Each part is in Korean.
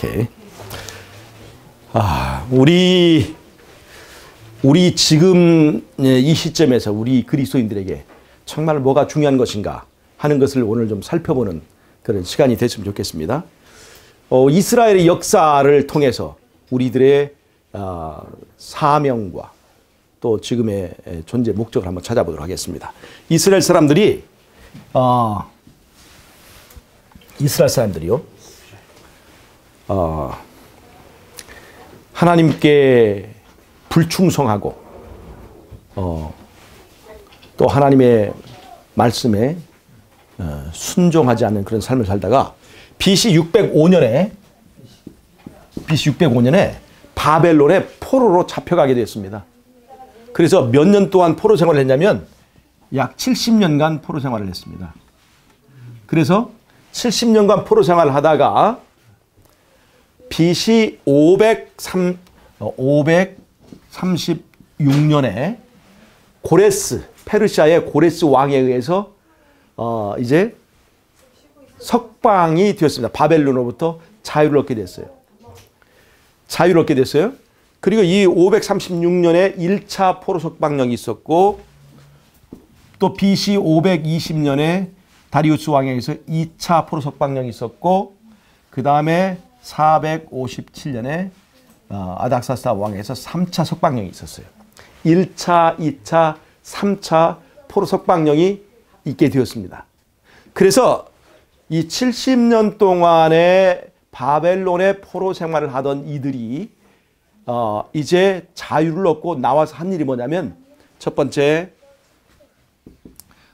이렇게. 우리 지금 이 시점에서 우리 그리스도인들에게 정말 뭐가 중요한 것인가 하는 것을 오늘 좀 살펴보는 그런 시간이 됐으면 좋겠습니다. 이스라엘의 역사를 통해서 우리들의 사명과 또 지금의 존재 목적을 한번 찾아보도록 하겠습니다. 이스라엘 사람들이요, 하나님께 불충성하고 또 하나님의 말씀에 순종하지 않는 그런 삶을 살다가 BC 605년에 바벨론의 포로로 잡혀가게 되었습니다. 그래서 몇 년 동안 포로 생활을 했냐면 약 70년간 포로 생활을 했습니다. 그래서 70년간 포로 생활을 하다가 BC 536년에 페르시아의 고레스 왕에 의해서 이제 석방이 되었습니다. 바벨론으로부터 자유를 얻게 됐어요. 그리고 이 536년에 1차 포로 석방령이 있었고 또 BC 520년에 다리우스 왕에 의해서 2차 포로 석방령이 있었고 그 다음에 457년에 아닥사스다 왕에서 3차 석방령이 있었어요. 1차, 2차, 3차 포로 석방령이 있게 되었습니다. 그래서 이 70년 동안에 바벨론의 포로 생활을 하던 이들이 이제 자유를 얻고 나와서 한 일이 뭐냐면 첫 번째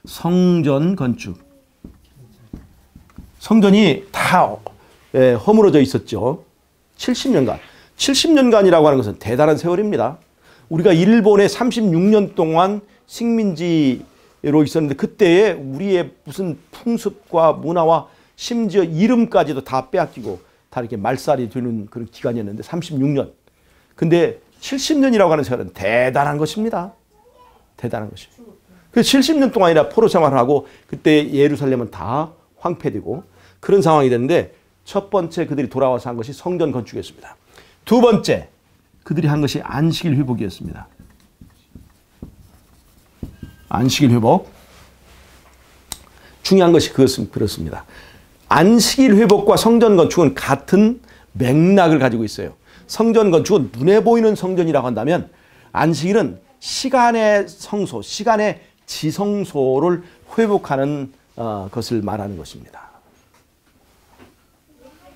성전 건축. 성전이 다 허물어져 있었죠. 70년간이라고 하는 것은 대단한 세월입니다. 우리가 일본에 36년 동안 식민지로 있었는데 그때에 우리의 무슨 풍습과 문화와 심지어 이름까지도 다 빼앗기고 다 이렇게 말살이 되는 그런 기간이었는데 36년. 근데 70년이라고 하는 세월은 대단한 것입니다. 대단한 것입니다. 그래서 70년 동안이나 포로 생활을 하고 그때 예루살렘은 다 황폐되고 그런 상황이 됐는데 첫 번째 그들이 돌아와서 한 것이 성전 건축이었습니다. 두 번째 그들이 한 것이 안식일 회복이었습니다. 안식일 회복. 중요한 것이 그것은 그렇습니다. 안식일 회복과 성전 건축은 같은 맥락을 가지고 있어요. 성전 건축은 눈에 보이는 성전이라고 한다면 안식일은 시간의 성소, 시간의 지성소를 회복하는 것을 말하는 것입니다.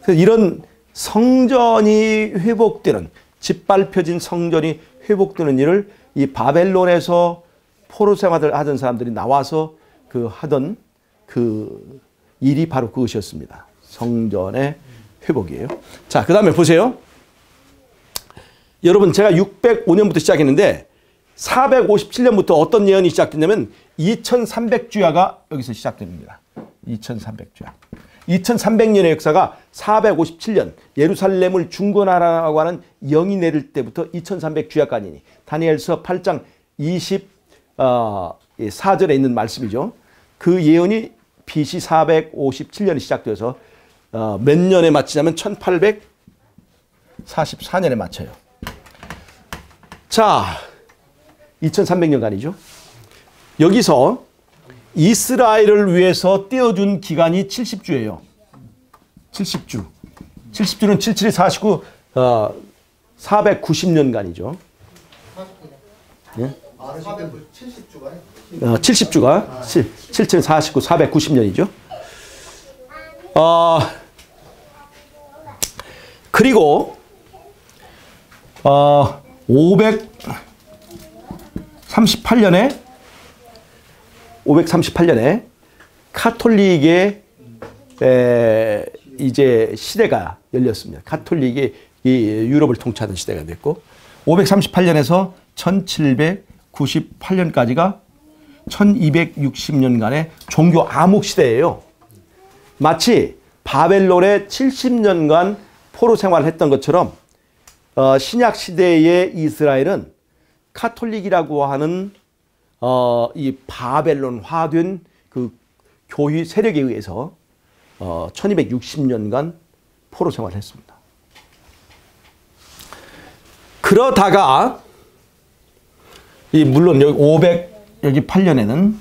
그래서 이런 성전이 회복되는, 짓밟혀진 성전이 회복되는 일을 이 바벨론에서 포로 생활을 하던 사람들이 나와서 하던 그 일이 바로 그것이었습니다. 성전의 회복이에요. 자, 그 다음에 보세요. 여러분, 제가 605년부터 시작했는데 457년부터 어떤 예언이 시작됐냐면 2300주야가 여기서 시작됩니다. 2300주야. 2300년의 역사가 457년 예루살렘을 중건하라고 하는 영이 내릴 때부터 2300주야까지니 다니엘서 8장 24절에 있는 말씀이죠. 그 예언이 BC 457년에 시작되어서 몇 년에 마치냐면 1844년에 마쳐요. 자, 2300년간이죠. 여기서 이스라엘을 위해서 떼어준 기간이 70주예요. 70주. 70주는 77, 49, 490년간이죠. 예? 70주가 77, 49, 490년이죠. 그리고 538년에 카톨릭의 이제 시대가 열렸습니다. 카톨릭이 이 유럽을 통치하던 시대가 됐고 538년에서 1798년까지가 1260년간의 종교 암흑 시대예요. 마치 바벨론의 70년간 포로 생활을 했던 것처럼 신약 시대의 이스라엘은 카톨릭이라고 하는 이 바벨론화된 그 교회 세력에 의해서 1260년간 포로 생활을 했습니다. 그러다가 물론 여기 508년에는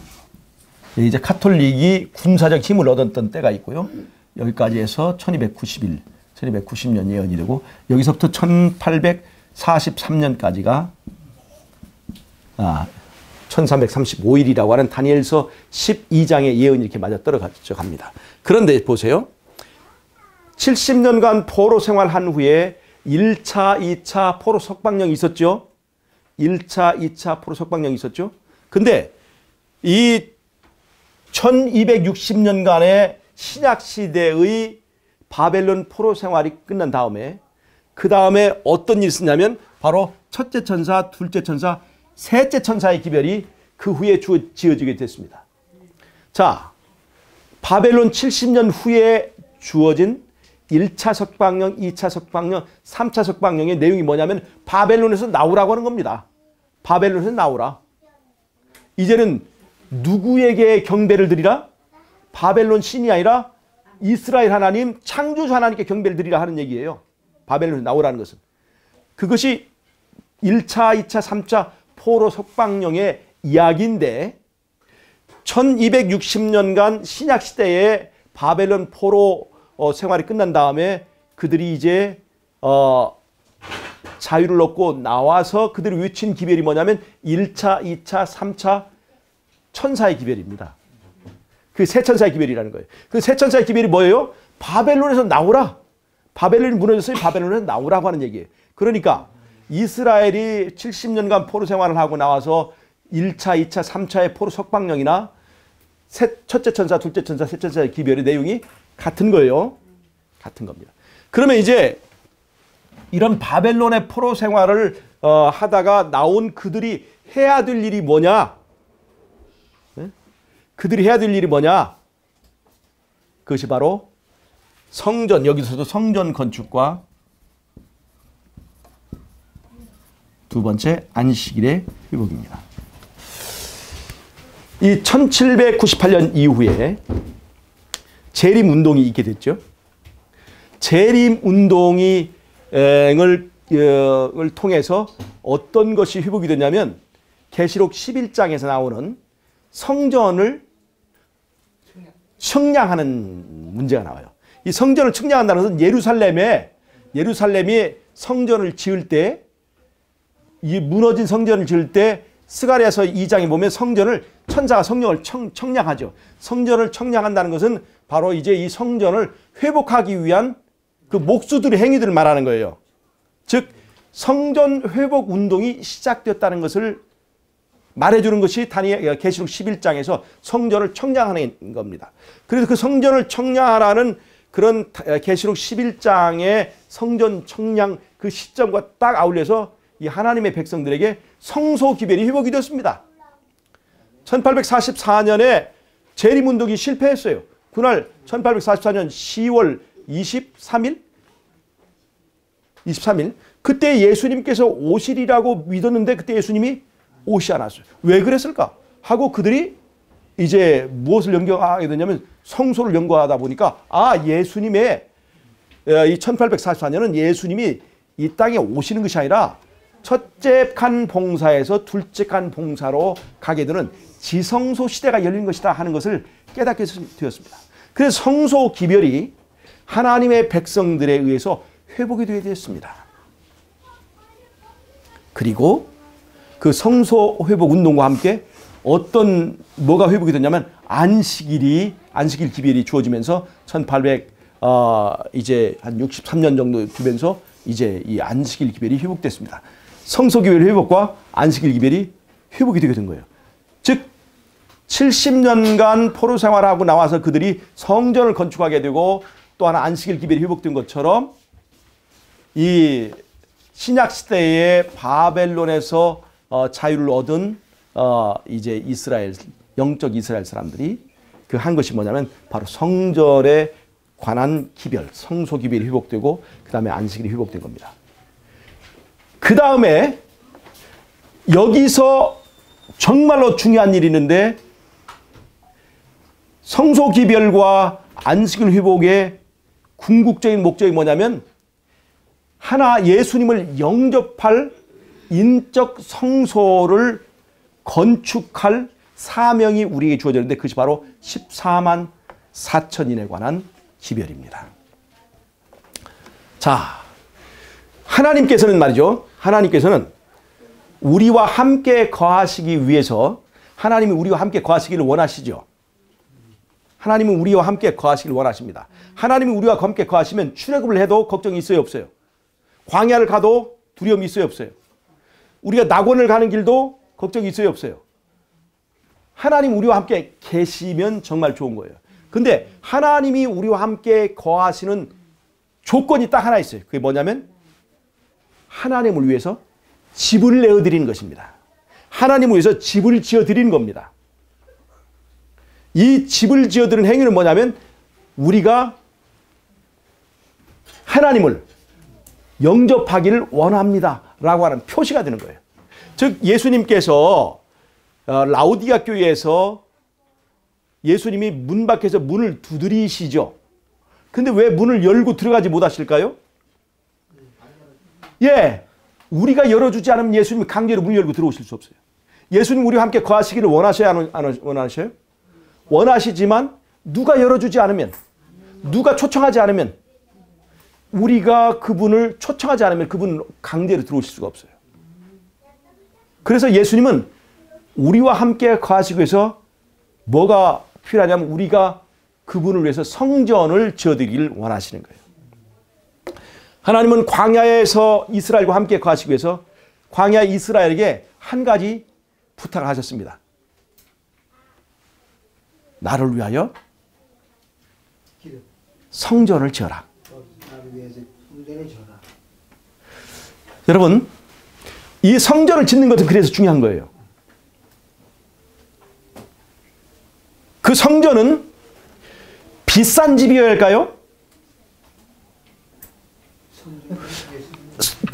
이제 카톨릭이 군사적 힘을 얻었던 때가 있고요. 여기까지 해서 1290년 예언이 되고 여기서부터 1843년까지가 1335일이라고 하는 다니엘서 12장의 예언이 이렇게 맞아 떨어져 갑니다. 그런데 보세요. 70년간 포로 생활한 후에 1차, 2차 포로 석방령이 있었죠. 1차, 2차 포로 석방령이 있었죠. 근데 이 1260년간의 신약시대의 바벨론 포로 생활이 끝난 다음에 그 다음에 어떤 일이 있었냐면 바로 첫째 천사, 둘째 천사, 셋째 천사의 기별이 그 후에 지어지게 됐습니다. 자, 바벨론 70년 후에 주어진 1차 석방령, 2차 석방령, 3차 석방령의 내용이 뭐냐면 바벨론에서 나오라고 하는 겁니다. 바벨론에서 나오라. 이제는 누구에게 경배를 드리라? 바벨론 신이 아니라 이스라엘 하나님, 창조주 하나님께 경배를 드리라 하는 얘기예요. 바벨론에서 나오라는 것은. 그것이 1차, 2차, 3차 포로 석방령의 이야기인데 1260년간 신약시대에 바벨론 포로 생활이 끝난 다음에 그들이 이제 자유를 얻고 나와서 그들이 외친 기별이 뭐냐면 1차, 2차, 3차 천사의 기별입니다. 그 세 천사의 기별이라는 거예요. 그 세 천사의 기별이 뭐예요? 바벨론에서 나오라. 바벨론이 무너졌으니 바벨론에서 나오라고 하는 얘기예요. 그러니까 이스라엘이 70년간 포로 생활을 하고 나와서 1차, 2차, 3차의 포로 석방령이나 첫째 천사, 둘째 천사, 셋째 천사의 기별의 내용이 같은 거예요. 같은 겁니다. 그러면 이제 이런 바벨론의 포로 생활을 하다가 나온 그들이 해야 될 일이 뭐냐? 네? 그들이 해야 될 일이 뭐냐? 그것이 바로 성전, 여기서도 성전 건축과 두 번째 안식일의 회복입니다. 이 1798년 이후에 재림운동이 있게 됐죠. 재림운동을 통해서 어떤 것이 회복이 되냐면 계시록 11장에서 나오는 성전을 청량하는 문제가 나와요. 이 성전을 청량한다는 것은 예루살렘이 성전을 지을 때, 이 무너진 성전을 지을 때 스가랴서 2장에 보면 천사가 성전을 청량하죠. 성전을 청량한다는 것은 바로 이제 이 성전을 회복하기 위한 그 목수들의 행위들을 말하는 거예요. 즉 성전 회복 운동이 시작되었다는 것을 말해주는 것이 계시록 11장에서 성전을 청량하는 겁니다. 그래서 그 성전을 청량하라는 그런 계시록 11장의 성전 청량 그 시점과 딱 아울려서 이 하나님의 백성들에게 성소 기별이 회복이 되었습니다. 1844년에 재림운동이 실패했어요. 그날 1844년 10월 23일 그때 예수님께서 오시리라고 믿었는데 그때 예수님이 오시지 않았어요. 왜 그랬을까? 하고 그들이 이제 무엇을 연구하게 되냐면 성소를 연구하다 보니까 예수님의 이 1844년은 예수님이 이 땅에 오시는 것이 아니라 첫째 칸 봉사에서 둘째 칸 봉사로 가게 되는 지성소 시대가 열린 것이다 하는 것을 깨닫게 되었습니다. 그래서 성소 기별이 하나님의 백성들에 의해서 회복이 되었습니다. 그리고 그 성소 회복 운동과 함께 뭐가 회복이 됐냐면 안식일 기별이 주어지면서 1800 이제 한 63년 정도 되면서 이제 이 안식일 기별이 회복됐습니다. 성소 기별 회복과 안식일 기별이 회복이 되게 된 거예요. 즉 70년간 포로 생활하고 나와서 그들이 성전을 건축하게 되고 또 하나 안식일 기별이 회복된 것처럼 이 신약 시대의 바벨론에서 자유를 얻은 이제 영적 이스라엘 사람들이 그 한 것이 뭐냐면 바로 성전에 관한 기별, 성소 기별이 회복되고 그 다음에 안식일이 회복된 겁니다. 그 다음에 여기서 정말로 중요한 일이 있는데 성소 기별과 안식일 회복의 궁극적인 목적이 뭐냐면 예수님을 영접할 인적 성소를 건축할 사명이 우리에게 주어졌는데 그것이 바로 14만 4천인에 관한 기별입니다. 자, 하나님께서는 말이죠. 하나님께서는 우리와 함께 거하시기 위해서 하나님이 우리와 함께 거하시기를 원하시죠. 하나님은 우리와 함께 거하시기를 원하십니다. 하나님이 우리와 함께 거하시면 출애굽을 해도 걱정이 있어요, 없어요? 광야를 가도 두려움이 있어요, 없어요? 우리가 낙원을 가는 길도 걱정이 있어요, 없어요? 하나님 우리와 함께 계시면 정말 좋은 거예요. 근데 하나님이 우리와 함께 거하시는 조건이 딱 하나 있어요. 그게 뭐냐면 하나님을 위해서 집을 내어드리는 것입니다. 하나님을 위해서 집을 지어드리는 겁니다. 이 집을 지어드리는 행위는 뭐냐면 우리가 하나님을 영접하기를 원합니다 라고 하는 표시가 되는 거예요. 즉 예수님께서 라오디가 교회에서 예수님이 문 밖에서 문을 두드리시죠. 근데 왜 문을 열고 들어가지 못하실까요? 예, 우리가 열어주지 않으면 예수님이 강제로 문을 열고 들어오실 수 없어요. 예수님 우리와 함께 거하시기를 원하셔야 안 원하셔요? 원하시지만 누가 열어주지 않으면, 누가 초청하지 않으면, 우리가 그분을 초청하지 않으면 그분은 강제로 들어오실 수가 없어요. 그래서 예수님은 우리와 함께 거하시기 위해서 뭐가 필요하냐면 우리가 그분을 위해서 성전을 지어드리기를 원하시는 거예요. 하나님은 광야에서 이스라엘과 함께 거하시기 위해서 광야 이스라엘에게 한 가지 부탁을 하셨습니다. 나를 위하여 성전을 지어라. 여러분, 이 성전을 짓는 것은 그래서 중요한 거예요. 그 성전은 비싼 집이어야 할까요?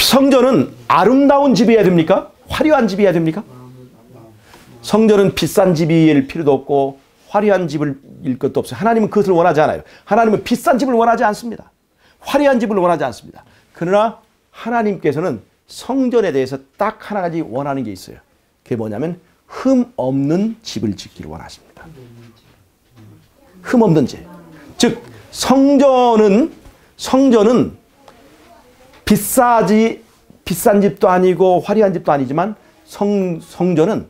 성전은 아름다운 집이어야 됩니까? 화려한 집이어야 됩니까? 성전은 비싼 집일 필요도 없고 화려한 집일 것도 없어요. 하나님은 그것을 원하지 않아요. 하나님은 비싼 집을 원하지 않습니다. 화려한 집을 원하지 않습니다. 그러나 하나님께서는 성전에 대해서 딱 하나 가지 원하는 게 있어요. 그게 뭐냐면 흠 없는 집을 짓기를 원하십니다. 흠 없는 집. 즉 성전은 비싼 집도 아니고 화려한 집도 아니지만 성소는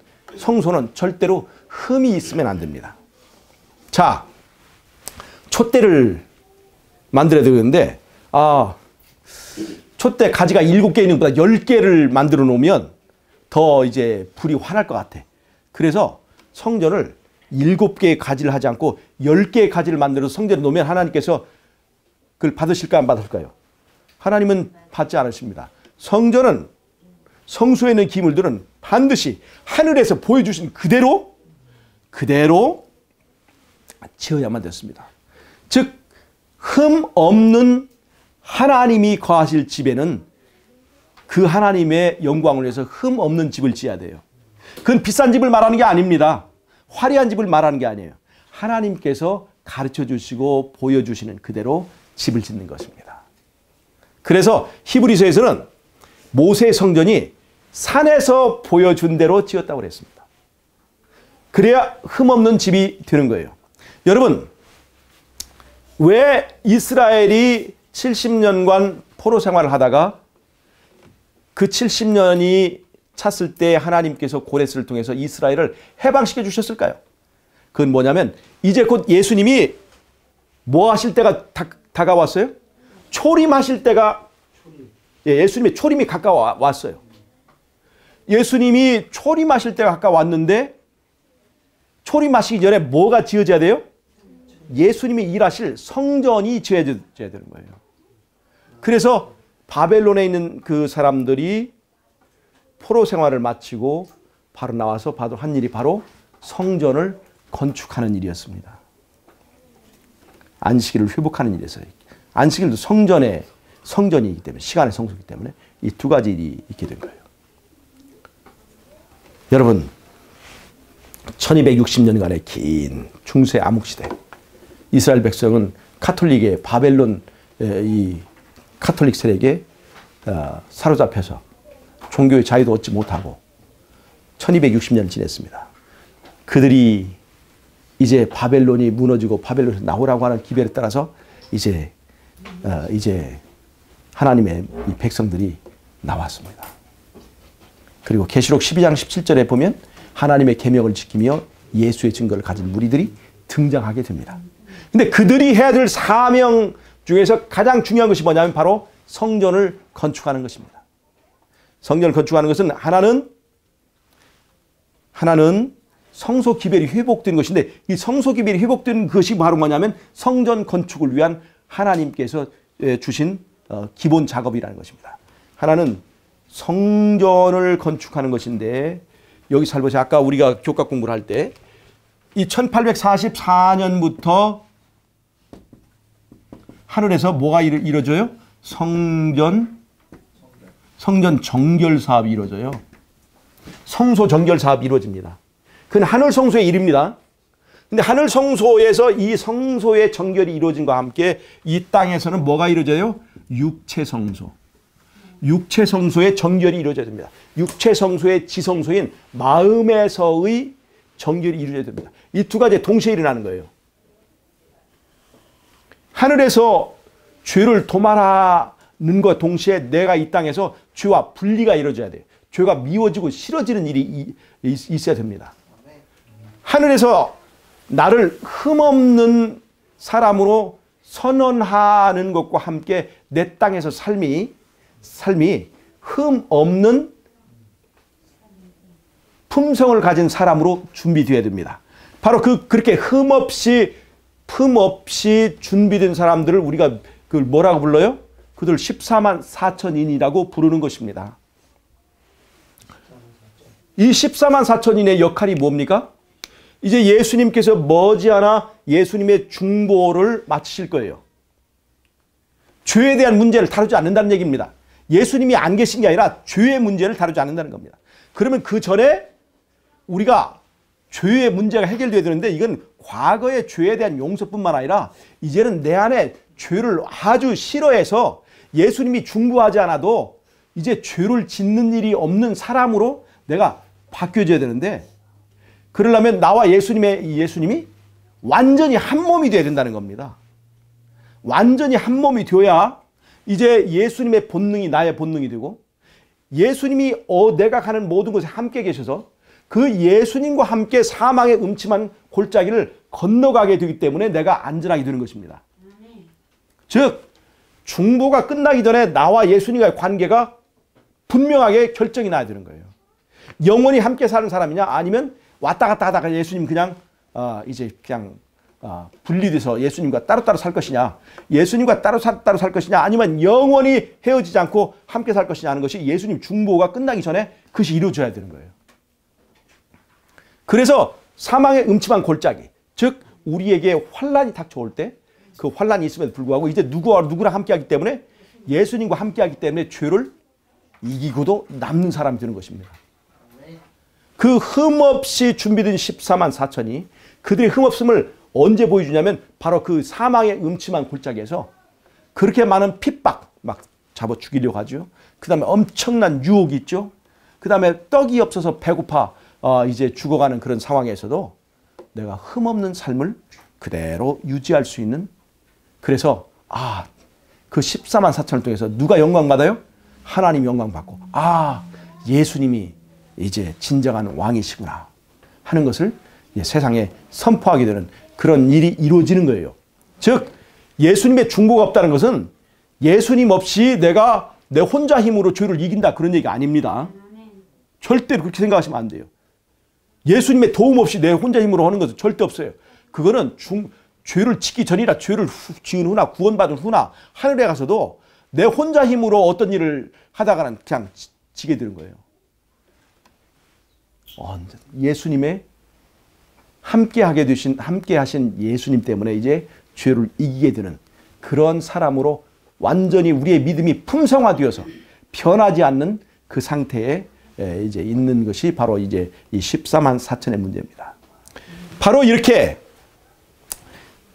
절대로 흠이 있으면 안 됩니다. 자, 촛대를 만들어야 되는데 촛대 가지가 7개 있는 것보다 10개를 만들어 놓으면 더 이제 불이 환할 것 같아. 그래서 성전을 7개의 가지를 하지 않고 10개의 가지를 만들어서 성전에 놓으면 하나님께서 그걸 받으실까 안 받을까요? 하나님은 받지 않으십니다. 성전은 성소에 있는 기물들은 반드시 하늘에서 보여주신 그대로 지어야만 됐습니다. 즉 흠 없는 하나님이 거하실 집에는 그 하나님의 영광을 위해서 흠 없는 집을 지어야 돼요. 그건 비싼 집을 말하는 게 아닙니다. 화려한 집을 말하는 게 아니에요. 하나님께서 가르쳐 주시고 보여주시는 그대로 집을 짓는 것입니다. 그래서 히브리서에서는 모세의 성전이 산에서 보여준 대로 지었다고 그랬습니다. 그래야 흠없는 집이 되는 거예요. 여러분, 왜 이스라엘이 70년간 포로 생활을 하다가 그 70년이 찼을 때 하나님께서 고레스를 통해서 이스라엘을 해방시켜 주셨을까요? 그건 뭐냐면 이제 곧 예수님이 뭐 하실 때가 다가왔어요? 초림하실 때가, 예수님의 초림이 가까워왔어요. 예수님이 초림하실 때가 가까웠는데 초림하시기 전에 뭐가 지어져야 돼요? 예수님이 일하실 성전이 지어져야 되는 거예요. 그래서 바벨론에 있는 그 사람들이 포로 생활을 마치고 바로 나와서 한 일이 바로 성전을 건축하는 일이었습니다. 안식일을 회복하는 일이었어요. 안식일도 성전이기 때문에, 시간의 성소이기 때문에 이 두 가지 일이 있게 된 거예요. 여러분, 1260년간의 긴 중세 암흑시대, 이스라엘 백성은 카톨릭의 바벨론 이 카톨릭 세력에 사로잡혀서 종교의 자유도 얻지 못하고 1260년을 지냈습니다. 그들이 이제 바벨론이 무너지고 바벨론에서 나오라고 하는 기별에 따라서 이제 하나님의 이 백성들이 나왔습니다. 그리고 계시록 12장 17절에 보면 하나님의 계명을 지키며 예수의 증거를 가진 무리들이 등장하게 됩니다. 근데 그들이 해야 될 사명 중에서 가장 중요한 것이 뭐냐면 바로 성전을 건축하는 것입니다. 성전을 건축하는 것은 하나는 성소 기별이 회복된 것인데 이 성소 기별이 회복된 것이 바로 뭐냐면 성전 건축을 위한 하나님께서 주신 기본 작업이라는 것입니다. 하나는 성전을 건축하는 것인데 여기 잘 보세요. 아까 우리가 교과 공부를 할 때 이 1844년부터 하늘에서 뭐가 이루어져요? 성전 정결 사업이 이루어져요. 성소 정결 사업이 이루어집니다. 그건 하늘 성소의 일입니다. 근데 하늘 성소에서 이 성소의 정결이 이루어진 것과 함께 이 땅에서는 뭐가 이루어져요? 육체 성소. 육체 성소의 정결이 이루어져야 됩니다. 육체 성소의 지성소인 마음에서의 정결이 이루어져야 됩니다. 이 두 가지 동시에 일어나는 거예요. 하늘에서 죄를 도말하는 것과 동시에 내가 이 땅에서 죄와 분리가 이루어져야 돼요. 죄가 미워지고 싫어지는 일이 있어야 됩니다. 하늘에서 나를 흠없는 사람으로 선언하는 것과 함께 내 땅에서 삶이 흠없는 품성을 가진 사람으로 준비되어야 됩니다. 바로 그렇게 흠없이 준비된 사람들을 우리가 그걸 뭐라고 불러요? 그들 14만 4천인이라고 부르는 것입니다. 이 14만 4천인의 역할이 뭡니까? 이제 예수님께서 머지않아 예수님의 중보를 마치실 거예요. 죄에 대한 문제를 다루지 않는다는 얘기입니다. 예수님이 안 계신 게 아니라 죄의 문제를 다루지 않는다는 겁니다. 그러면 그 전에 우리가 죄의 문제가 해결돼야 되는데 이건 과거의 죄에 대한 용서뿐만 아니라 이제는 내 안에 죄를 아주 싫어해서 예수님이 중보하지 않아도 이제 죄를 짓는 일이 없는 사람으로 내가 바뀌어져야 되는데 그러려면 나와 예수님이 완전히 한 몸이 되어야 된다는 겁니다. 완전히 한 몸이 되어야 이제 예수님의 본능이 나의 본능이 되고 예수님이 내가 가는 모든 곳에 함께 계셔서 그 예수님과 함께 사망의 음침한 골짜기를 건너가게 되기 때문에 내가 안전하게 되는 것입니다. 즉 중보가 끝나기 전에 나와 예수님과의 관계가 분명하게 결정이 나야 되는 거예요. 영원히 함께 사는 사람이냐 아니면 왔다 갔다 하다가 예수님 그냥 분리돼서 예수님과 따로따로 살 것이냐 예수님과 따로 살 것이냐 아니면 영원히 헤어지지 않고 함께 살 것이냐 하는 것이 예수님 중보가 끝나기 전에 그것이 이루어져야 되는 거예요. 그래서 사망의 음침한 골짜기 즉 우리에게 환난이 닥쳐올 때 그 환난이 있음에도 불구하고 이제 누구랑 함께하기 때문에 예수님과 함께하기 때문에 죄를 이기고도 남는 사람이 되는 것입니다. 그 흠없이 준비된 14만 4천이 그들의 흠없음을 언제 보여주냐면 바로 그 사망의 음침한 골짜기에서 그렇게 많은 핍박 막 잡아 죽이려고 하죠. 그 다음에 엄청난 유혹이 있죠. 그 다음에 떡이 없어서 배고파 이제 죽어가는 그런 상황에서도 내가 흠없는 삶을 그대로 유지할 수 있는 그래서 그 14만 4천을 통해서 누가 영광받아요? 하나님 영광받고 예수님이 이제 진정한 왕이시구나 하는 것을 세상에 선포하게 되는 그런 일이 이루어지는 거예요. 즉 예수님의 중보가 없다는 것은 예수님 없이 내가 내 혼자 힘으로 죄를 이긴다 그런 얘기가 아닙니다. 절대로 그렇게 생각하시면 안 돼요. 예수님의 도움 없이 내 혼자 힘으로 하는 것은 절대 없어요. 그거는 죄를 짓기 전이라 죄를 지은 후나 구원받은 후나 하늘에 가서도 내 혼자 힘으로 어떤 일을 하다가는 그냥 지게 되는 거예요. 예수님의 함께 하신 예수님 때문에 이제 죄를 이기게 되는 그런 사람으로 완전히 우리의 믿음이 품성화되어서 변하지 않는 그 상태에 이제 있는 것이 바로 이제 이 14만 4천의 문제입니다. 바로 이렇게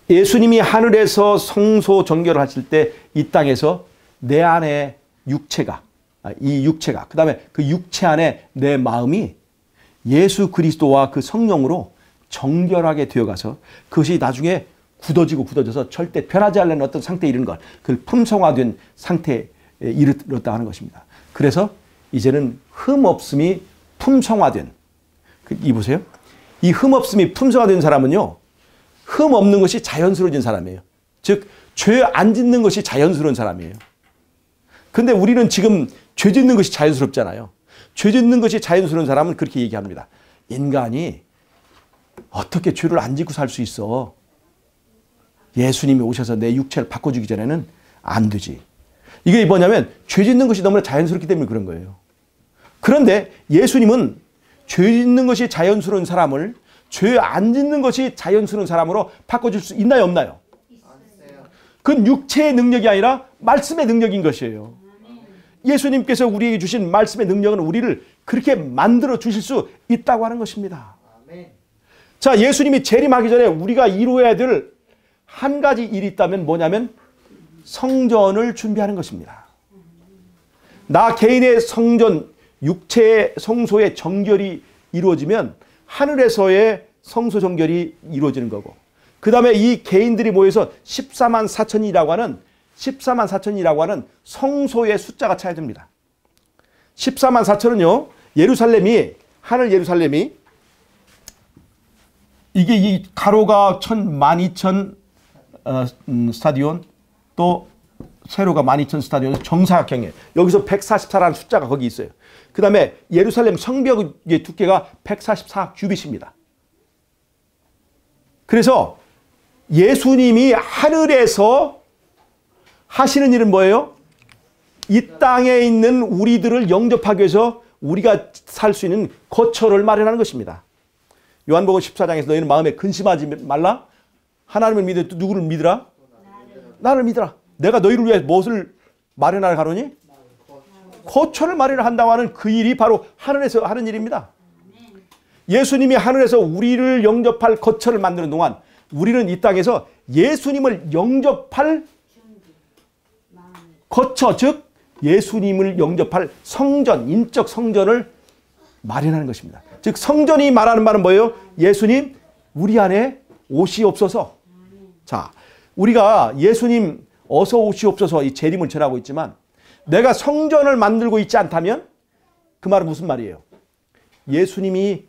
예수님이 하늘에서 성소 정결을 하실 때 이 땅에서 내 안에 육체가 이 육체가, 그 다음에 그 육체 안에 내 마음이 예수 그리스도와 그 성령으로 정결하게 되어가서 그것이 나중에 굳어져서 절대 변하지 않는 어떤 상태에 이르는 것, 그 품성화된 상태에 이르렀다 하는 것입니다. 그래서 이제는 흠없음이 품성화된, 이 보세요. 이 흠없음이 품성화된 사람은요, 흠없는 것이 자연스러워진 사람이에요. 즉 죄 안 짓는 것이 자연스러운 사람이에요. 근데 우리는 지금 죄 짓는 것이 자연스럽잖아요. 죄 짓는 것이 자연스러운 사람은 그렇게 얘기합니다. 인간이 어떻게 죄를 안 짓고 살 수 있어? 예수님이 오셔서 내 육체를 바꿔주기 전에는 안 되지. 이게 뭐냐면 죄 짓는 것이 너무나 자연스럽기 때문에 그런 거예요. 그런데 예수님은 죄 짓는 것이 자연스러운 사람을 죄 안 짓는 것이 자연스러운 사람으로 바꿔줄 수 있나요, 없나요? 있어요. 그건 육체의 능력이 아니라 말씀의 능력인 것이에요. 예수님께서 우리에게 주신 말씀의 능력은 우리를 그렇게 만들어 주실 수 있다고 하는 것입니다. 자, 예수님이 재림하기 전에 우리가 이루어야 될 한 가지 일이 있다면 뭐냐면 성전을 준비하는 것입니다. 나 개인의 성전, 육체의 성소의 정결이 이루어지면 하늘에서의 성소 정결이 이루어지는 거고, 그 다음에 이 개인들이 모여서 14만 4천이라고 하는 성소의 숫자가 차야 됩니다. 14만 4천은요, 하늘 예루살렘이 이게 이 가로가 12,000 스타디온, 또 세로가 12,000 스타디온, 정사각형이에요. 여기서 144라는 숫자가 거기 있어요. 그 다음에 예루살렘 성벽의 두께가 144 규빗입니다. 그래서 예수님이 하늘에서 하시는 일은 뭐예요? 이 땅에 있는 우리들을 영접하기 위해서 우리가 살 수 있는 거처를 마련하는 것입니다. 요한복음 14장에서 너희는 마음에 근심하지 말라. 하나님을 믿어 누구를 믿으라? 나를 믿으라. 내가 너희를 위해 무엇을 마련하러 가노니? 거처를 마련한다고 하는 그 일이 바로 하늘에서 하는 일입니다. 예수님이 하늘에서 우리를 영접할 거처를 만드는 동안 우리는 이 땅에서 예수님을 영접할 거처, 즉 예수님을 영접할 성전, 인적 성전을 마련하는 것입니다. 즉 성전이 말하는 말은 뭐예요? 예수님 우리 안에 오시옵소서. 자, 우리가 예수님 어서 오시옵소서 이 재림을 전하고 있지만 내가 성전을 만들고 있지 않다면 그 말은 무슨 말이에요? 예수님이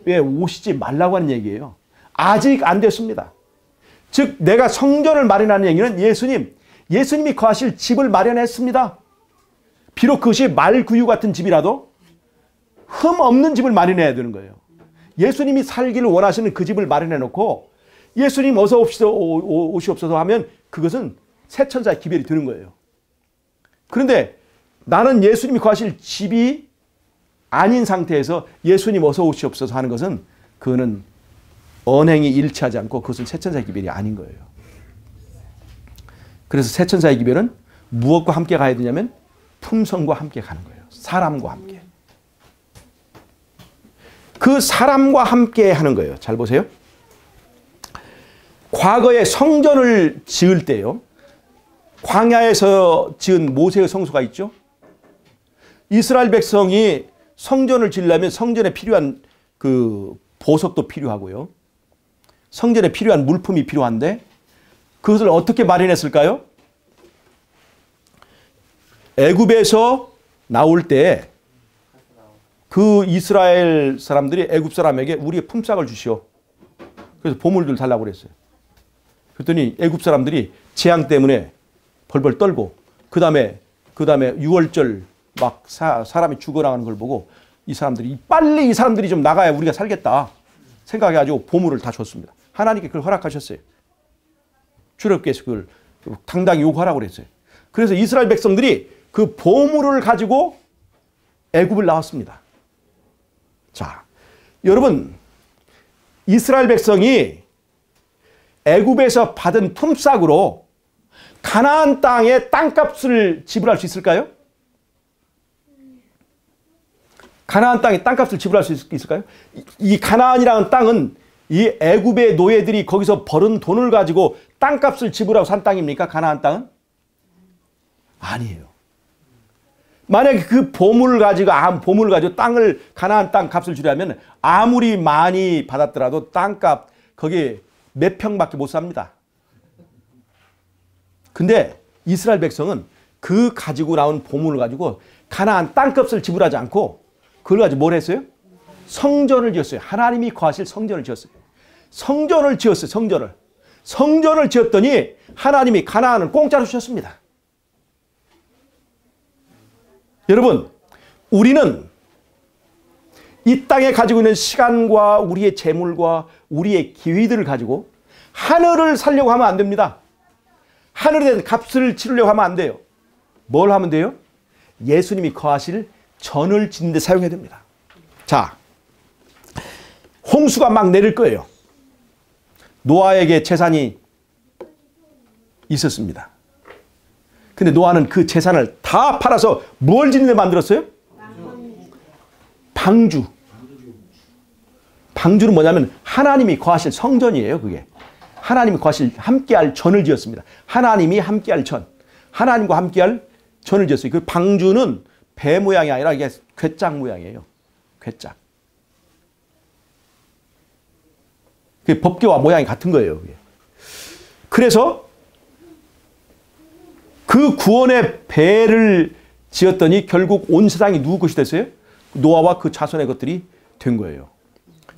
왜 오시지 말라고 하는 얘기예요. 아직 안 됐습니다. 즉 내가 성전을 마련하는 얘기는 예수님이 거하실 집을 마련했습니다. 비록 그것이 말구유 같은 집이라도 흠 없는 집을 마련해야 되는 거예요. 예수님이 살기를 원하시는 그 집을 마련해 놓고 예수님 어서 오시옵소서 하면 그것은 새 천사의 기별이 드는 거예요. 그런데 나는 예수님이 거하실 집이 아닌 상태에서 예수님 어서 오시옵소서 하는 것은 그거는 언행이 일치하지 않고 그것은 새 천사의 기별이 아닌 거예요. 그래서 새 천사의 기별은 무엇과 함께 가야 되냐면 품성과 함께 가는 거예요. 사람과 함께. 그 사람과 함께 하는 거예요. 잘 보세요. 과거에 성전을 지을 때요. 광야에서 지은 모세의 성소가 있죠. 이스라엘 백성이 성전을 지으려면 성전에 필요한 그 보석도 필요하고요. 성전에 필요한 물품이 필요한데 그것을 어떻게 마련했을까요? 애굽에서 나올 때 그 이스라엘 사람들이 애굽 사람에게 우리의 품삯을 주시오. 그래서 보물들 달라고 그랬어요. 그랬더니 애굽 사람들이 재앙 때문에 벌벌 떨고 그 다음에 6월절 막 사람이 죽어나가는 걸 보고 이 사람들이 좀 나가야 우리가 살겠다 생각해가지고 보물을 다 줬습니다. 하나님께 그걸 허락하셨어요. 주럽께서 그걸 당당히 요구하라고 그랬어요. 그래서 이스라엘 백성들이 그 보물을 가지고 애굽을 나왔습니다. 자, 여러분 이스라엘 백성이 애굽에서 받은 품삯으로 가나안 땅의 땅값을 지불할 수 있을까요? 가나안 땅의 땅값을 지불할 수 있을까요? 이 가나안이라는 땅은 이 애굽의 노예들이 거기서 벌은 돈을 가지고 땅값을 지불하고 산 땅입니까? 가나안 땅은? 아니에요. 만약에 그 보물을 가지고 땅을 가나안 땅 값을 주려면 아무리 많이 받았더라도 땅값 거기 몇 평밖에 못 삽니다. 근데 이스라엘 백성은 그 가지고 나온 보물을 가지고 가나안 땅값을 지불하지 않고 그걸 가지고 뭘 했어요? 성전을 지었어요. 하나님이 거하실 성전을 지었어요. 성전을 지었어요. 성전을 지었더니 하나님이 가나안을 공짜로 주셨습니다. 여러분, 우리는 이 땅에 가지고 있는 시간과 우리의 재물과 우리의 기회들을 가지고 하늘을 살려고 하면 안 됩니다. 하늘에 대한 값을 치르려고 하면 안 돼요. 뭘 하면 돼요? 예수님이 거하실 전을 짓는 데 사용해야 됩니다. 자, 홍수가 막 내릴 거예요. 노아에게 재산이 있었습니다. 근데 노아는 그 재산을 다 팔아서 뭘 짓는 데 만들었어요? 방주. 방주는 뭐냐면 하나님이 거하실 성전이에요. 그게. 하나님이 거하실 함께할 전을 지었습니다. 하나님이 함께할 전. 하나님과 함께할 전을 지었어요. 그 방주는 배 모양이 아니라 이게 궤짝 모양이에요. 궤짝. 그 법궤와 모양이 같은 거예요. 그게. 그래서 그 구원의 배를 지었더니 결국 온 세상이 누구 것이 됐어요? 노아와 그 자손의 것들이 된 거예요.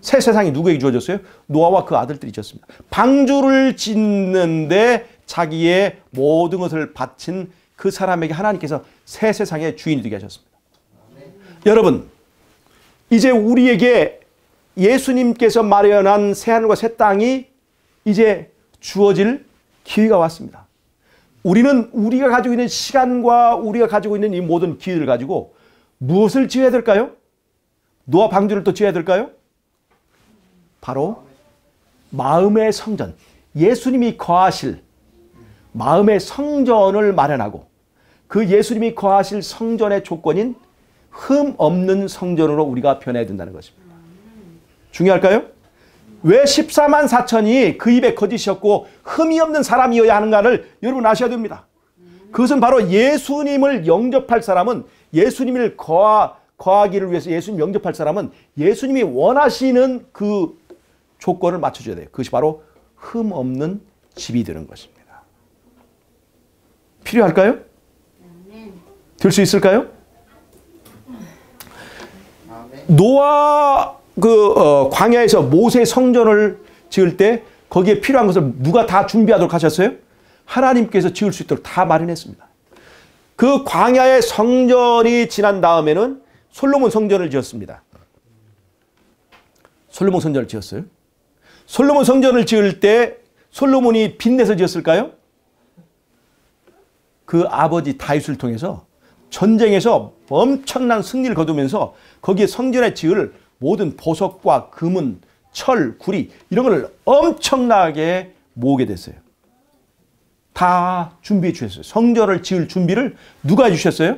새 세상이 누구에게 주어졌어요? 노아와 그 아들들이 지었습니다. 방주를 짓는데 자기의 모든 것을 바친 그 사람에게 하나님께서 새 세상의 주인이 되게 하셨습니다. 여러분, 이제 우리에게 예수님께서 마련한 새하늘과 새 땅이 이제 주어질 기회가 왔습니다. 우리는 우리가 가지고 있는 시간과 우리가 가지고 있는 이 모든 기회를 가지고 무엇을 지어야 될까요? 노아 방주를 또 지어야 될까요? 바로 마음의 성전, 예수님이 거하실 마음의 성전을 마련하고 그 예수님이 거하실 성전의 조건인 흠 없는 성전으로 우리가 변해야 된다는 것입니다. 중요할까요? 왜 14만 4천이 그 입에 거짓이었고 흠이 없는 사람이어야 하는가를 여러분 아셔야 됩니다. 그것은 바로 예수님을 영접할 사람은 예수님을 거하기를 위해서 예수님 영접할 사람은 예수님이 원하시는 그 조건을 맞춰줘야 돼요. 그것이 바로 흠 없는 집이 되는 것입니다. 필요할까요? 될 수 있을까요? 노아 광야에서 모세 성전을 지을 때 거기에 필요한 것을 누가 다 준비하도록 하셨어요? 하나님께서 지을 수 있도록 다 마련했습니다. 그 광야의 성전이 지난 다음에는 솔로몬 성전을 지었습니다. 솔로몬 성전을 지었어요. 솔로몬 성전을 지을 때 솔로몬이 빚내서 지었을까요? 그 아버지 다윗을 통해서 전쟁에서 엄청난 승리를 거두면서 거기에 성전에 지을 모든 보석과 금은, 철, 구리 이런 걸 엄청나게 모으게 됐어요. 다 준비해 주셨어요. 성전을 지을 준비를 누가 해주셨어요?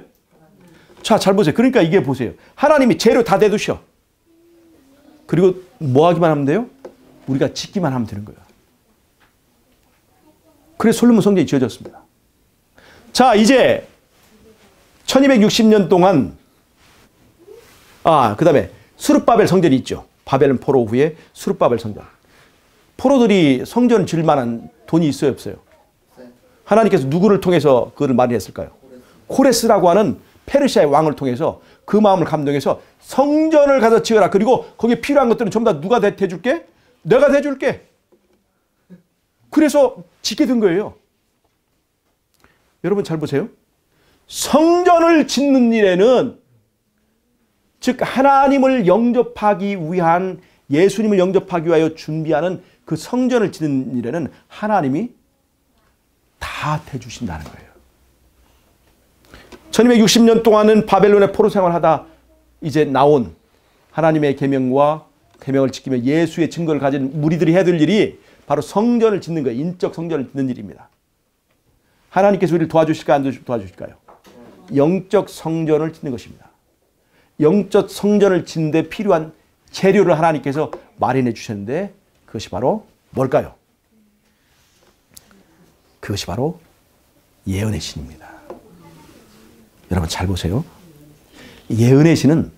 자, 잘 보세요. 그러니까 이게 보세요. 하나님이 재료 다 대두셔. 그리고 뭐 하기만 하면 돼요? 우리가 짓기만 하면 되는 거예요. 그래서 솔로몬 성전이 지어졌습니다. 자, 이제 1260년 동안 그 다음에 스룹바벨 성전이 있죠. 바벨론 포로 후에 스룹바벨 성전. 포로들이 성전을 지을 만한 돈이 있어요, 없어요? 하나님께서 누구를 통해서 그걸 마련했을까요? 코레스라고 하는 페르시아의 왕을 통해서 그 마음을 감동해서 성전을 가서 지어라. 그리고 거기에 필요한 것들은 전부 다 누가 대줄게? 내가 대줄게. 그래서 짓게 된 거예요. 여러분 잘 보세요. 성전을 짓는 일에는 즉 하나님을 영접하기 위한 예수님을 영접하기 위하여 준비하는 그 성전을 짓는 일에는 하나님이 다 대주신다는 거예요. 1260년 동안은 바벨론의 포로 생활하다 이제 나온 하나님의 계명과 계명을 지키며 예수의 증거를 가진 무리들이 해야 될 일이 바로 성전을 짓는 거예요. 인적 성전을 짓는 일입니다. 하나님께서 우리를 도와주실까요? 안 도와주실까요? 영적 성전을 짓는 것입니다. 영적 성전을 짓는 데 필요한 재료를 하나님께서 마련해 주셨는데 그것이 바로 뭘까요? 그것이 바로 예언의 신입니다. 여러분 잘 보세요. 예언의 신은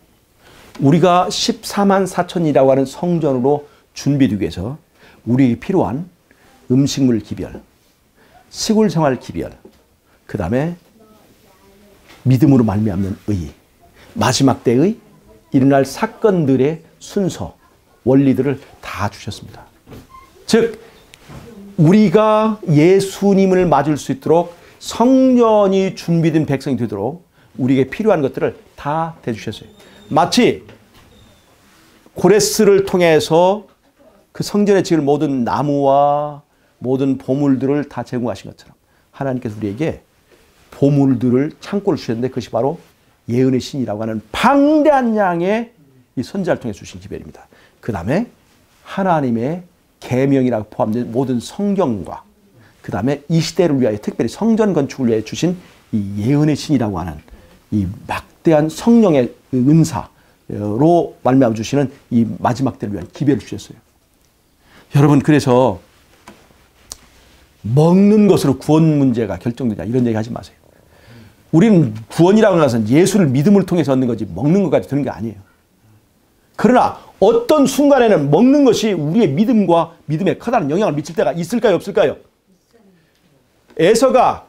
우리가 14만 4천이라고 하는 성전으로 준비되기 위해서 우리에게 필요한 음식물 기별, 시골 생활 기별, 그 다음에 믿음으로 말미암는 의, 마지막 때의 일어날 사건들의 순서, 원리들을 다 주셨습니다. 즉 우리가 예수님을 맞을 수 있도록 성전이 준비된 백성이 되도록 우리에게 필요한 것들을 다 대주셨어요. 마치 고레스를 통해서 그 성전에 지을 모든 나무와 모든 보물들을 다 제공하신 것처럼 하나님께서 우리에게 보물들을 창고를 주셨는데 그것이 바로 예언의 신이라고 하는 방대한 양의 이 선지자를 통해 주신 기별입니다. 그 다음에 하나님의 계명이라고 포함된 모든 성경과 그 다음에 이 시대를 위하여 특별히 성전 건축을 위해 주신 이 예언의 신이라고 하는 이 막대한 성령의 은사로 말미암아 주시는 이 마지막 때를 위한 기별을 주셨어요. 여러분 그래서 먹는 것으로 구원 문제가 결정되냐 이런 얘기 하지 마세요. 우리는 구원이라고 하는 것은 예수를 믿음을 통해서 얻는 거지 먹는 것까지 되는 게 아니에요. 그러나 어떤 순간에는 먹는 것이 우리의 믿음과 믿음에 커다란 영향을 미칠 때가 있을까요 없을까요? 에서가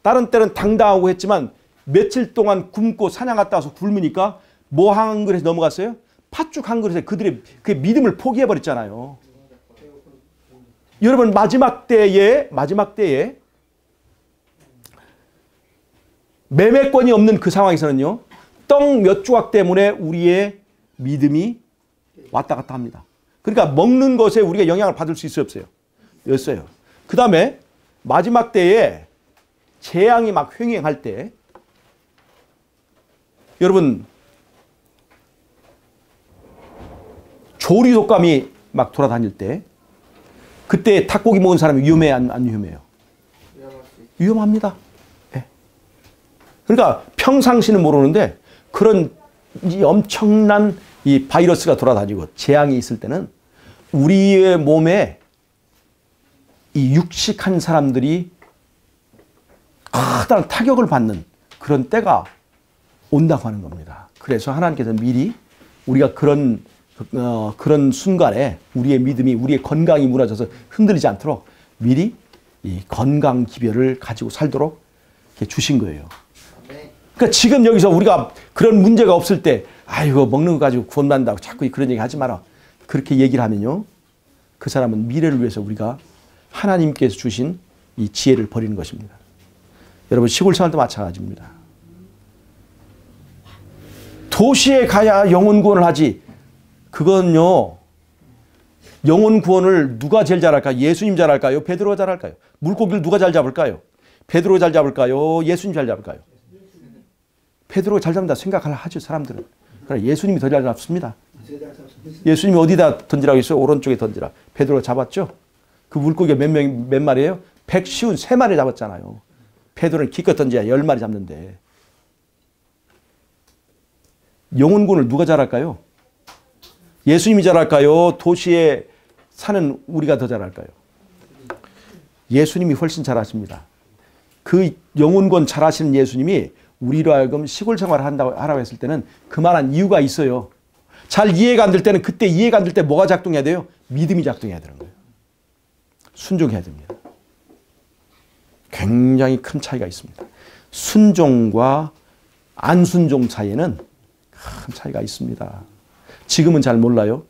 다른 때는 당당하고 했지만 며칠 동안 굶고 사냥 갔다 와서 굶으니까 뭐 한 그릇에 넘어갔어요? 팥죽 한 그릇에 그들의 그 믿음을 포기해버렸잖아요. 여러분 마지막 때에 매매권이 없는 그 상황에서는요. 떡 몇 조각 때문에 우리의 믿음이 왔다 갔다 합니다. 그러니까 먹는 것에 우리가 영향을 받을 수 있어요 없어요? 였어요. 그 다음에 마지막 때에 재앙이 막 횡행할 때 여러분 조류 독감이 막 돌아다닐 때 그때 닭고기 먹은 사람이 위험해요 안 위험해요? 위험합니다. 네. 그러니까 평상시는 모르는데 그런 이 엄청난 이 바이러스가 돌아다니고 재앙이 있을 때는 우리의 몸에 이 육식한 사람들이 커다란 타격을 받는 그런 때가 온다고 하는 겁니다. 그래서 하나님께서 미리 우리가 그런 순간에 우리의 믿음이 우리의 건강이 무너져서 흔들리지 않도록 미리 이 건강 기별을 가지고 살도록 이렇게 주신 거예요. 그러니까 지금 여기서 우리가 그런 문제가 없을 때 아이고 먹는 거 가지고 구원받는다고 자꾸 그런 얘기 하지 마라. 그렇게 얘기를 하면요. 그 사람은 미래를 위해서 우리가 하나님께서 주신 이 지혜를 버리는 것입니다. 여러분 시골 생활도 마찬가지입니다. 도시에 가야 영혼 구원을 하지. 그건요. 영혼 구원을 누가 제일 잘할까요? 예수님 잘할까요? 베드로가 잘할까요? 물고기를 누가 잘 잡을까요? 베드로가 잘 잡을까요? 예수님 잘 잡을까요? 베드로가 잘 잡는다 생각을 하죠 사람들은. 그러나 예수님이 더 잘 잡습니다. 예수님이 어디다 던지라고 했어요? 오른쪽에 던지라. 베드로가 잡았죠? 그 물고기가 몇 마리예요? 153마리 잡았잖아요. 베드로는 기껏 던져야 10마리 잡는데. 영혼군을 누가 잘할까요? 예수님이 잘할까요? 도시에 사는 우리가 더 잘할까요? 예수님이 훨씬 잘하십니다. 그 영혼권 잘하시는 예수님이 우리로 하여금 시골 생활을 하라고 했을 때는 그만한 이유가 있어요. 잘 이해가 안 될 때는 그때 이해가 안 될 때 뭐가 작동해야 돼요? 믿음이 작동해야 되는 거예요. 순종해야 됩니다. 굉장히 큰 차이가 있습니다. 순종과 안순종 사이에는 큰 차이가 있습니다. 지금은 잘 몰라요.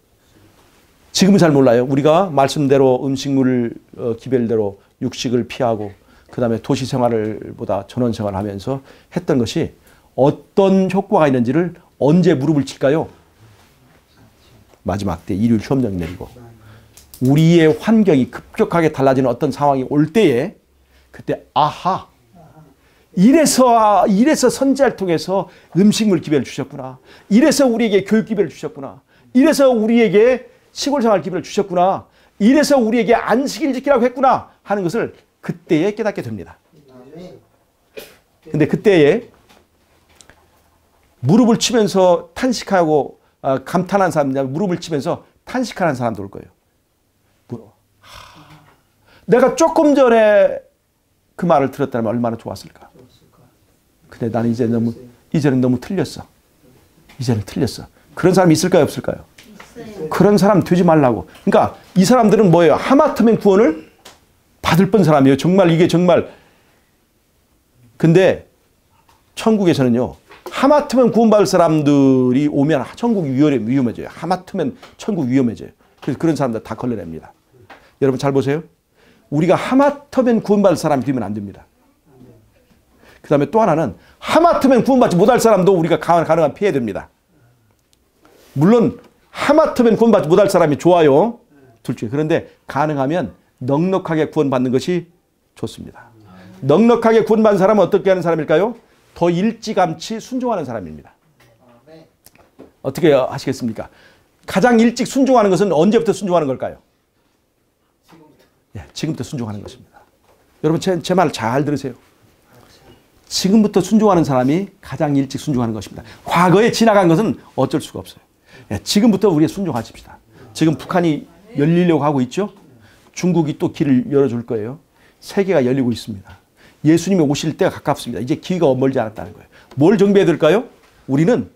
우리가 말씀대로 음식물 기별대로 육식을 피하고 그 다음에 도시 생활보다 전원 생활을 하면서 했던 것이 어떤 효과가 있는지를 언제 무릎을 칠까요? 마지막 때 일요일 시험령 내리고 우리의 환경이 급격하게 달라지는 어떤 상황이 올 때에 그때 아하 이래서 선지자를 통해서 음식물 기별을 주셨구나. 이래서 우리에게 교육 기별을 주셨구나. 이래서 우리에게 시골 생활 기별을 주셨구나. 이래서 우리에게 안식일 지키라고 했구나 하는 것을 그때에 깨닫게 됩니다. 근데 그때에 무릎을 치면서 탄식하고 감탄한 사람들, 무릎을 치면서 탄식하는 사람도 올 거예요. 내가 조금 전에 그 말을 들었다면 얼마나 좋았을까. 근데 나는 이제 너무 이제는 너무 틀렸어. 이제는 틀렸어. 그런 사람이 있을까요, 없을까요? 있어요. 그런 사람 되지 말라고. 그러니까 이 사람들은 뭐예요? 하마터면 구원을 받을 뻔 사람이에요. 정말 이게 정말. 근데 천국에서는요. 하마터면 구원받을 사람들이 오면 천국이 위험해져요. 하마터면 천국 위험해져요. 그래서 그런 사람들 다 걸러냅니다. 여러분 잘 보세요. 우리가 하마터면 구원받을 사람이 되면 안 됩니다. 그 다음에 또 하나는 하마터면 구원받지 못할 사람도 우리가 가능한 피해야 됩니다. 물론 하마터면 구원받지 못할 사람이 좋아요. 둘 중에. 그런데 가능하면 넉넉하게 구원받는 것이 좋습니다. 넉넉하게 구원받은 사람은 어떻게 하는 사람일까요? 더 일찌감치 순종하는 사람입니다. 어떻게 하시겠습니까? 가장 일찍 순종하는 것은 언제부터 순종하는 걸까요? 지금부터 순종하는 것입니다. 여러분 제 말 잘 들으세요. 지금부터 순종하는 사람이 가장 일찍 순종하는 것입니다. 과거에 지나간 것은 어쩔 수가 없어요. 지금부터 우리가 순종하십시다. 지금 북한이 열리려고 하고 있죠. 중국이 또 길을 열어줄 거예요. 세계가 열리고 있습니다. 예수님이 오실 때가 가깝습니다. 이제 기회가 멀지 않았다는 거예요. 뭘 정비해야 될까요? 우리는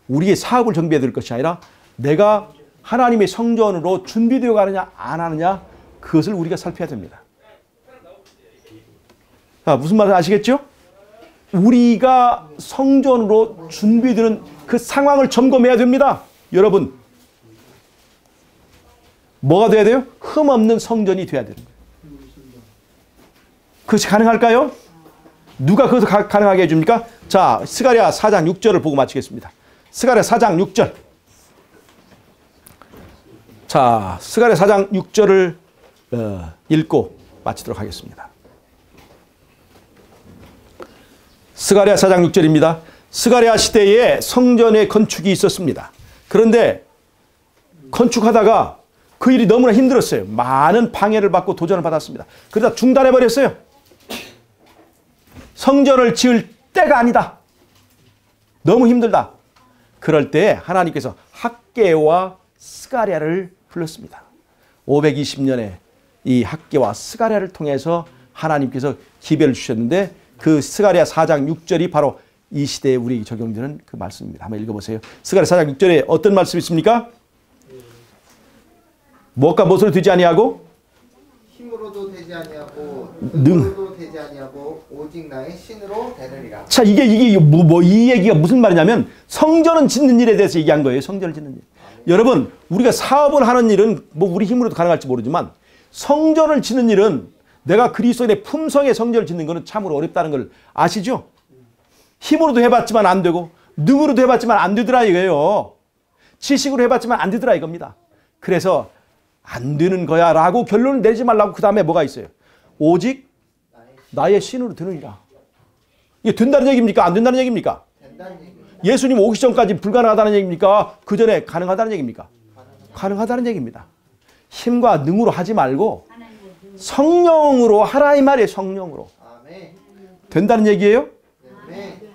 우리의 사업을 정비해야 될 것이 아니라 내가 하나님의 성전으로 준비되어 가느냐 안 하느냐 그것을 우리가 살펴야 됩니다. 자, 무슨 말인지 아시겠죠? 우리가 성전으로 준비되는 그 상황을 점검해야 됩니다. 여러분 뭐가 돼야 돼요? 흠없는 성전이 돼야 되는 거예요. 그것이 가능할까요? 누가 그것을 가능하게 해줍니까? 자, 스가랴 4장 6절을 보고 마치겠습니다. 스가랴 4장 6절. 자, 스가랴 4장 6절을 읽고 마치도록 하겠습니다. 스가랴 4장 6절입니다. 스가랴 시대에 성전의 건축이 있었습니다. 그런데 건축하다가 그 일이 너무나 힘들었어요. 많은 방해를 받고 도전을 받았습니다. 그러다 중단해버렸어요. 성전을 지을 때가 아니다. 너무 힘들다. 그럴 때 하나님께서 학개와 스가랴를 불렀습니다. 520년에 이 학개와 스가랴를 통해서 하나님께서 기별을 주셨는데 그 스가랴 4장 6절이 바로 이 시대에 우리에게 적용되는 그 말씀입니다. 한번 읽어보세요. 스가랴 4장 6절에 어떤 말씀이 있습니까? 무엇과 무엇으로 되지 아니하고 힘으로도 되지 아니하고 능으로도 되지 아니하고 오직 나의 신으로 되느니라. 자, 이게 이 얘기가 무슨 말이냐면 성전은 짓는 일에 대해서 얘기한 거예요. 성전을 짓는 일. 여러분, 우리가 사업을 하는 일은 뭐 우리 힘으로도 가능할지 모르지만 성전을 짓는 일은 내가 그리스도의 품성의 성전을 짓는 것은 참으로 어렵다는 걸 아시죠? 힘으로도 해봤지만 안 되고 능으로도 해봤지만 안 되더라 이거예요. 지식으로 해봤지만 안 되더라 이겁니다. 그래서 안 되는 거야 라고 결론을 내지 말라고 그 다음에 뭐가 있어요? 오직 나의 신으로 되느니라. 이게 된다는 얘기입니까? 안 된다는 얘기입니까? 예수님 오기 전까지 불가능하다는 얘기입니까? 그 전에 가능하다는 얘기입니까? 가능하다는 얘기입니다. 힘과 능으로 하지 말고 성령으로 하라 이 말이에요. 성령으로. 된다는 얘기예요?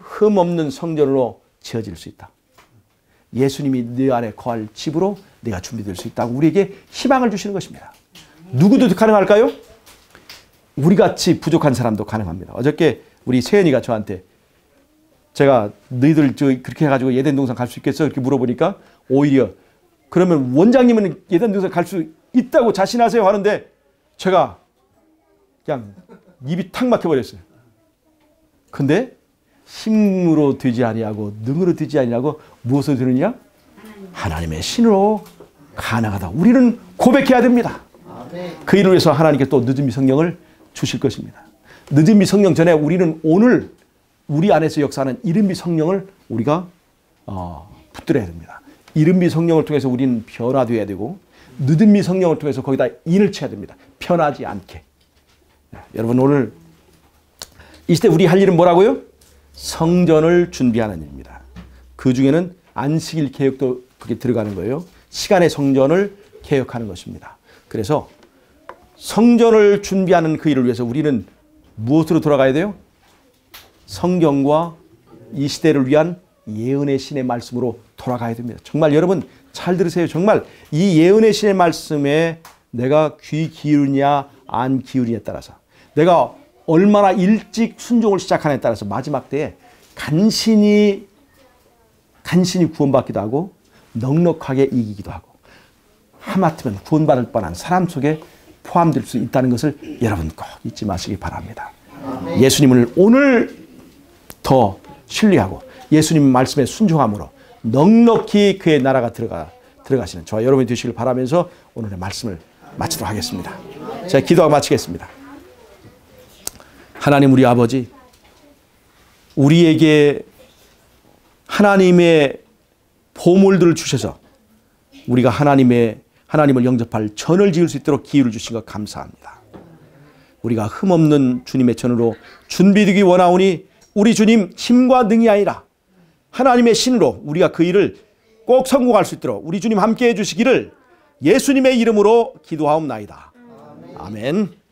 흠없는 성전으로 지어질 수 있다. 예수님이 내 안에 거할 집으로 내가 준비될 수 있다고 우리에게 희망을 주시는 것입니다. 누구도 가능할까요? 우리같이 부족한 사람도 가능합니다. 어저께 우리 세연이가 저한테 제가 너희들 그렇게 해가지고 예덴 동산 갈 수 있겠어? 이렇게 물어보니까 오히려 그러면 원장님은 예덴 동산 갈 수 있다고 자신하세요? 하는데 제가 그냥 입이 탁 막혀버렸어요. 근데 힘으로 되지 아니하고 능으로 되지 아니하고 무엇으로 되느냐? 하나님의 신으로 가능하다. 우리는 고백해야 됩니다. 그 일을 위해서 하나님께 또 늦은비 성령을 주실 것입니다. 늦은비 성령 전에 우리는 오늘 우리 안에서 역사하는 이른비 성령을 우리가 붙들어야 됩니다. 이른비 성령을 통해서 우리는 변화되어야 되고 늦은비 성령을 통해서 거기다 인을 쳐야 됩니다. 편하지 않게. 여러분 오늘 이 시대 우리 할 일은 뭐라고요? 성전을 준비하는 일입니다. 그 중에는 안식일 개혁도 그게 들어가는 거예요. 시간의 성전을 개혁하는 것입니다. 그래서 성전을 준비하는 그 일을 위해서 우리는 무엇으로 돌아가야 돼요? 성경과 이 시대를 위한 예언의 신의 말씀으로 돌아가야 됩니다. 정말 여러분 잘 들으세요. 정말 이 예언의 신의 말씀에 내가 귀 기울이냐 안 기울이냐에 따라서 내가 얼마나 일찍 순종을 시작하냐에 따라서 마지막 때에 간신히 구원받기도 하고 넉넉하게 이기기도 하고 하마터면 구원받을 뻔한 사람 속에 포함될 수 있다는 것을 여러분 꼭 잊지 마시기 바랍니다. 예수님을 오늘 더 신뢰하고 예수님 말씀에 순종함으로 넉넉히 그의 나라가 들어가시는 저와 여러분이 되시길 바라면서 오늘의 말씀을 마치도록 하겠습니다. 제가 기도하고 마치겠습니다. 하나님 우리 아버지, 우리에게 하나님의 보물들을 주셔서 우리가 하나님을 영접할 전을 지을 수 있도록 기회를 주신 것 감사합니다. 우리가 흠없는 주님의 전으로 준비되기 원하오니 우리 주님 힘과 능이 아니라 하나님의 신으로 우리가 그 일을 꼭 성공할 수 있도록 우리 주님 함께해 주시기를 예수님의 이름으로 기도하옵나이다. 아멘.